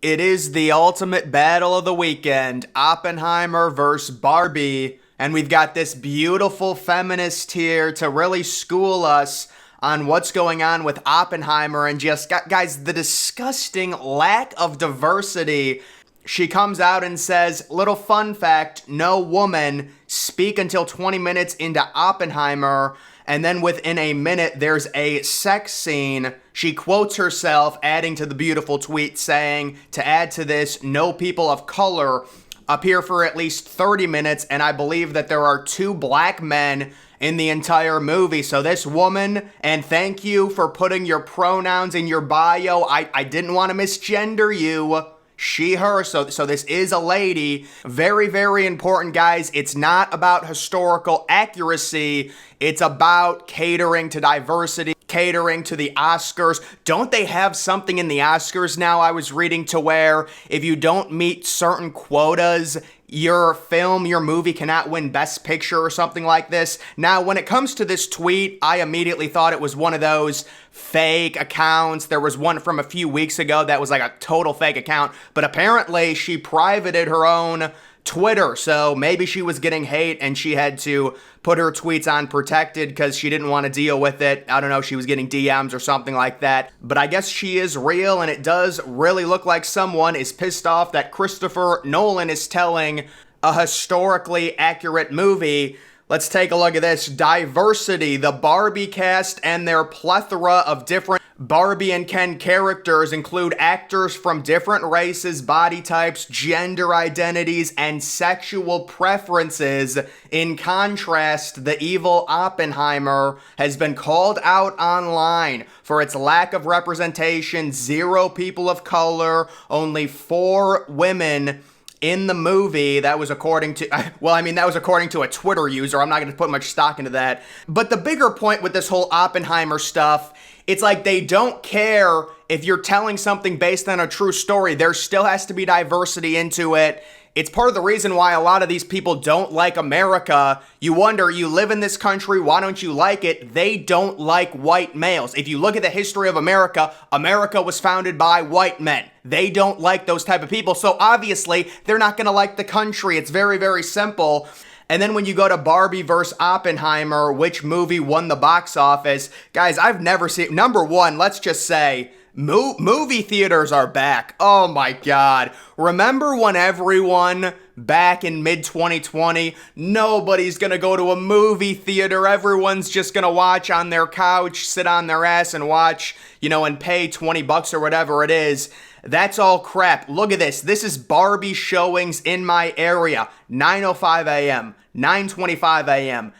It is the ultimate battle of the weekend, Oppenheimer versus Barbie, and we've got this beautiful feminist here to really school us on what's going on with Oppenheimer and just, guys, the disgusting lack of diversity. She comes out and says, little fun fact, no woman speak until 20 minutes into Oppenheimer, and then within a minute, there's a sex scene. She quotes herself, adding to the beautiful tweet saying, to add to this, no people of color appear for at least 30 minutes, and I believe that there are 2 black men in the entire movie. So this woman, and thank you for putting your pronouns in your bio. I didn't want to misgender you. She, her, so this is a lady. Very, very important, guys. It's not about historical accuracy. It's about catering to diversity, catering to the Oscars. Don't they have something in the Oscars now, I was reading, to where if you don't meet certain quotas, your film, your movie cannot win Best Picture or something like this? Now, when it comes to this tweet, I immediately thought it was one of those fake accounts. There was one from a few weeks ago that was like a total fake account, but apparently she privated her own Twitter, so maybe she was getting hate and she had to put her tweets on protected because she didn't want to deal with it. I don't know, she was getting DMs or something like that. But I guess she is real, and it does really look like someone is pissed off that Christopher Nolan is telling a historically accurate movie. Let's take a look at this. Diversity. The Barbie cast and their plethora of different Barbie and Ken characters include actors from different races, body types, gender identities, and sexual preferences. In contrast, the evil Oppenheimer has been called out online for its lack of representation, 0 people of color, only 4 women in the movie. That was according to, that was according to a Twitter user. I'm not going to put much stock into that. But the bigger point with this whole Oppenheimer stuff, it's like they don't care if you're telling something based on a true story. There still has to be diversity into it. It's part of the reason why a lot of these people don't like America. You wonder, you live in this country, why don't you like it? They don't like white males. If you look at the history of America, America was founded by white men. They don't like those type of people. So obviously, they're not going to like the country. It's very, very simple. And then when you go to Barbie versus Oppenheimer, which movie won the box office? Guys, I've never seen, number one, let's just say, movie theaters are back. Oh my God. Remember when everyone back in mid-2020, nobody's gonna go to a movie theater. Everyone's just gonna watch on their couch, sit on their ass and watch, and pay $20 or whatever it is. That's all crap. Look at this. This is Barbie showings in my area. 9:05 a.m., 9:25 a.m.,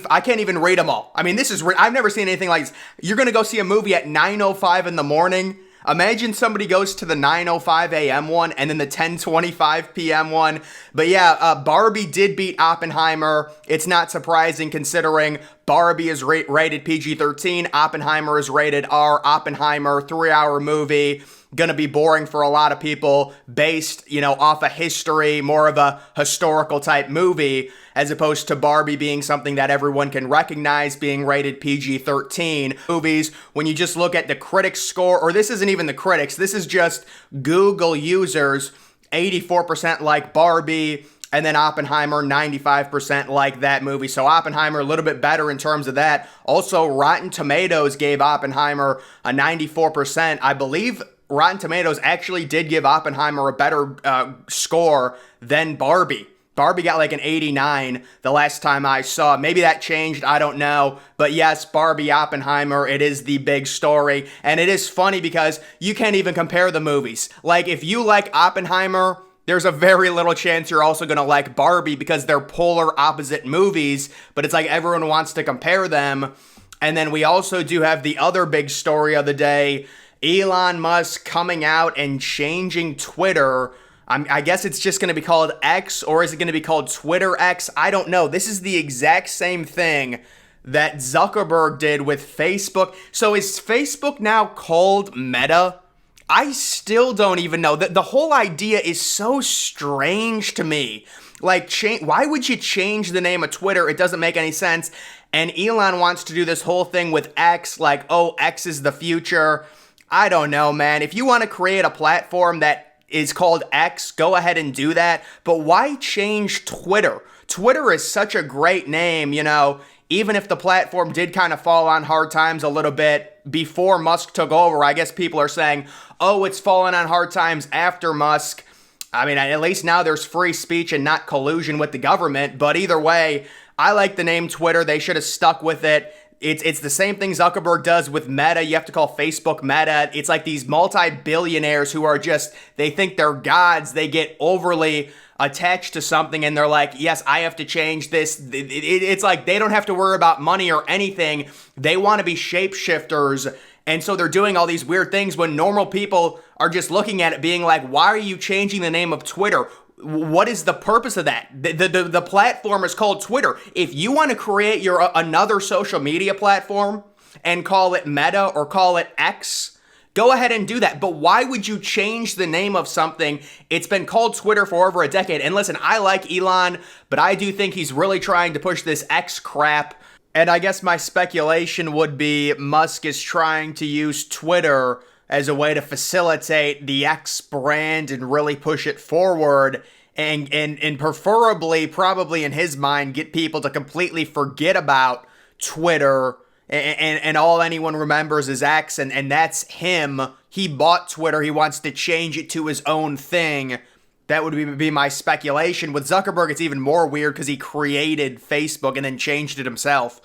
I can't even read them all. I mean, I've never seen anything like this. You're going to go see a movie at 9:05 in the morning? Imagine somebody goes to the 9:05 a.m. one and then the 10:25 p.m. one. But yeah, Barbie did beat Oppenheimer. It's not surprising considering Barbie is rated PG-13. Oppenheimer is rated R. Oppenheimer, 3-hour movie. Gonna be boring for a lot of people based, off of history, more of a historical type movie, as opposed to Barbie being something that everyone can recognize, being rated PG-13. Movies, when you just look at the critics score, or this isn't even the critics, this is just Google users, 84% like Barbie, and then Oppenheimer, 95% like that movie. So Oppenheimer, a little bit better in terms of that. Also, Rotten Tomatoes gave Oppenheimer a 94%. I believe Rotten Tomatoes actually did give Oppenheimer a better score than Barbie. Barbie got like an 89 the last time I saw. Maybe that changed, I don't know. But yes, Barbie, Oppenheimer, it is the big story. And it is funny because you can't even compare the movies. Like, if you like Oppenheimer, there's a very little chance you're also going to like Barbie because they're polar opposite movies. But it's like everyone wants to compare them. And then we also do have the other big story of the day, Elon Musk coming out and changing Twitter. I guess it's just going to be called X, or is it going to be called Twitter X? I don't know. This is the exact same thing that Zuckerberg did with Facebook. So is Facebook now called Meta? I still don't even know. The whole idea is so strange to me. Like, why would you change the name of Twitter? It doesn't make any sense. And Elon wants to do this whole thing with X, like, oh, X is the future. I don't know, man. If you want to create a platform that is called X, go ahead and do that. But why change Twitter? Twitter is such a great name, even if the platform did kind of fall on hard times a little bit before Musk took over. I guess people are saying, oh, it's fallen on hard times after Musk. I mean, at least now there's free speech and not collusion with the government. But either way, I like the name Twitter. They should have stuck with it. It's the same thing Zuckerberg does with Meta. You have to call Facebook Meta. It's like these multi-billionaires who are they think they're gods. They get overly attached to something and they're like, yes, I have to change this. It's like they don't have to worry about money or anything. They want to be shapeshifters. And so they're doing all these weird things when normal people are just looking at it being like, why are you changing the name of Twitter? What is the purpose of that? The platform is called Twitter. If you want to create another social media platform and call it Meta or call it X, go ahead and do that. But why would you change the name of something? It's been called Twitter for over a decade. And listen, I like Elon, but I do think he's really trying to push this X crap. And I guess my speculation would be Musk is trying to use Twitter as a way to facilitate the X brand and really push it forward and preferably, probably in his mind, get people to completely forget about Twitter and all anyone remembers is X, and that's him. He bought Twitter. He wants to change it to his own thing. That would be my speculation. With Zuckerberg, it's even more weird because he created Facebook and then changed it himself.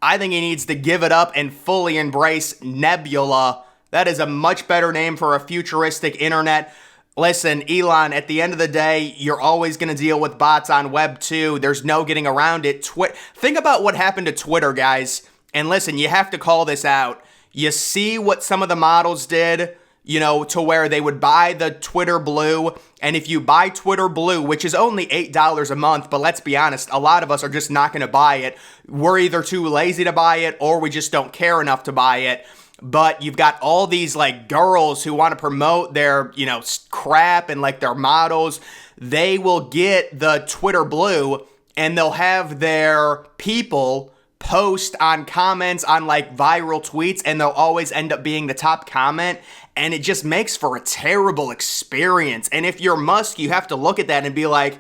I think he needs to give it up and fully embrace Nebula. That is a much better name for a futuristic internet. Listen, Elon, at the end of the day, you're always going to deal with bots on Web 2. There's no getting around it. Think about what happened to Twitter, guys. And listen, you have to call this out. You see what some of the models did, to where they would buy the Twitter Blue. And if you buy Twitter Blue, which is only $8 a month, but let's be honest, a lot of us are just not going to buy it. We're either too lazy to buy it or we just don't care enough to buy it. But you've got all these girls who want to promote their, crap and their models. They will get the Twitter Blue and they'll have their people post on comments on viral tweets and they'll always end up being the top comment. And it just makes for a terrible experience. And if you're Musk, you have to look at that and be like,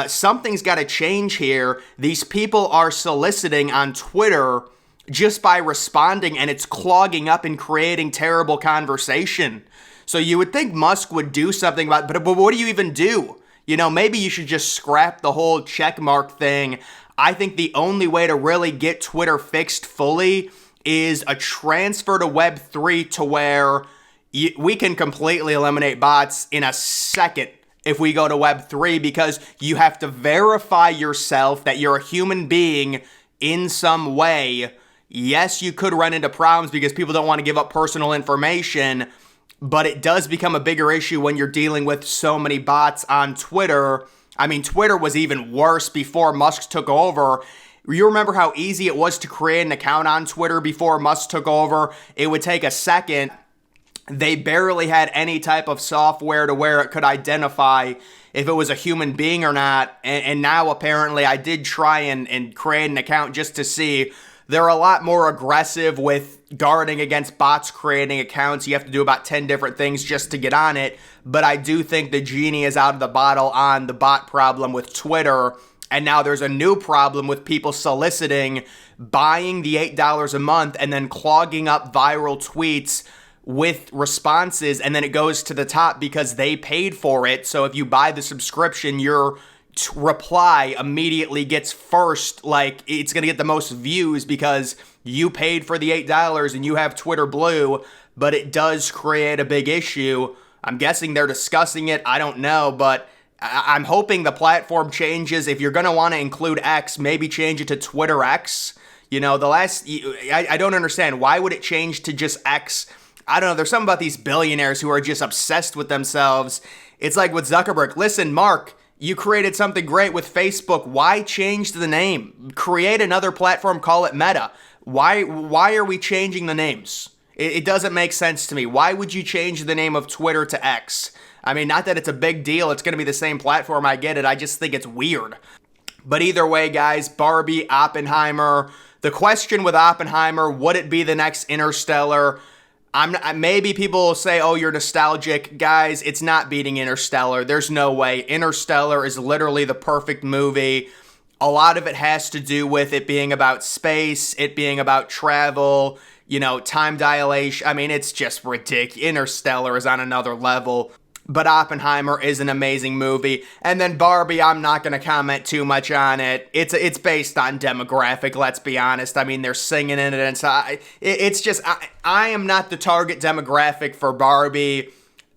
something's got to change here. These people are soliciting on Twitter just by responding, and it's clogging up and creating terrible conversation. So you would think Musk would do something about it, but what do you even do? Maybe you should just scrap the whole checkmark thing. I think the only way to really get Twitter fixed fully is a transfer to Web 3 to where we can completely eliminate bots in a second if we go to Web 3, because you have to verify yourself that you're a human being in some way. Yes, you could run into problems because people don't want to give up personal information, but it does become a bigger issue when you're dealing with so many bots on Twitter. I mean, Twitter was even worse before Musk took over. You remember how easy it was to create an account on Twitter before Musk took over? It would take a second. They barely had any type of software to where it could identify if it was a human being or not. And now apparently I did try and create an account just to see. They're a lot more aggressive with guarding against bots creating accounts. You have to do about 10 different things just to get on it. But I do think the genie is out of the bottle on the bot problem with Twitter. And now there's a new problem with people soliciting, buying the $8 a month and then clogging up viral tweets with responses. And then it goes to the top because they paid for it. So if you buy the subscription, your reply immediately gets first, it's going to get the most views because you paid for the $8 and you have Twitter Blue, but it does create a big issue. I'm guessing they're discussing it. I don't know, but I'm hoping the platform changes. If you're going to want to include X, maybe change it to Twitter X. I don't understand. Why would it change to just X? I don't know. There's something about these billionaires who are just obsessed with themselves. It's like with Zuckerberg. Listen, Mark, you created something great with Facebook. Why change the name? Create another platform, call it Meta. Why are we changing the names? It doesn't make sense to me. Why would you change the name of Twitter to X? I mean, not that it's a big deal. It's going to be the same platform. I get it. I just think it's weird. But either way, guys, Barbie, Oppenheimer. The question with Oppenheimer, would it be the next Interstellar? Maybe people will say, "Oh, you're nostalgic." Guys, it's not beating Interstellar. There's no way. Interstellar is literally the perfect movie. A lot of it has to do with it being about space, it being about travel, time dilation. I mean, it's just ridiculous. Interstellar is on another level. But Oppenheimer is an amazing movie. And then Barbie, I'm not going to comment too much on it. It's based on demographic, let's be honest. I mean, they're singing in it, and so it's just, I am not the target demographic for Barbie.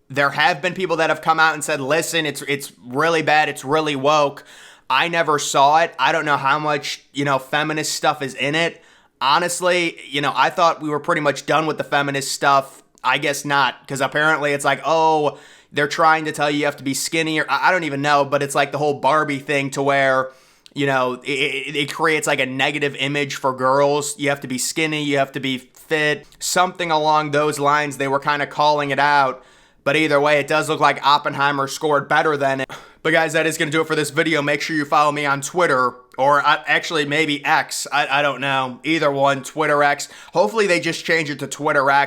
There have been people that have come out and said, listen, it's really bad, it's really woke. I never saw it. I don't know how much, feminist stuff is in it. Honestly, I thought we were pretty much done with the feminist stuff. I guess not, because apparently it's like, oh, they're trying to tell you have to be skinny, or I don't even know, but it's like the whole Barbie thing to where, it creates like a negative image for girls. You have to be skinny, you have to be fit, something along those lines. They were kind of calling it out. But either way, it does look like Oppenheimer scored better than it. But guys, that is going to do it for this video. Make sure you follow me on Twitter, or actually maybe X. I don't know. Either one, Twitter X. Hopefully they just change it to Twitter X.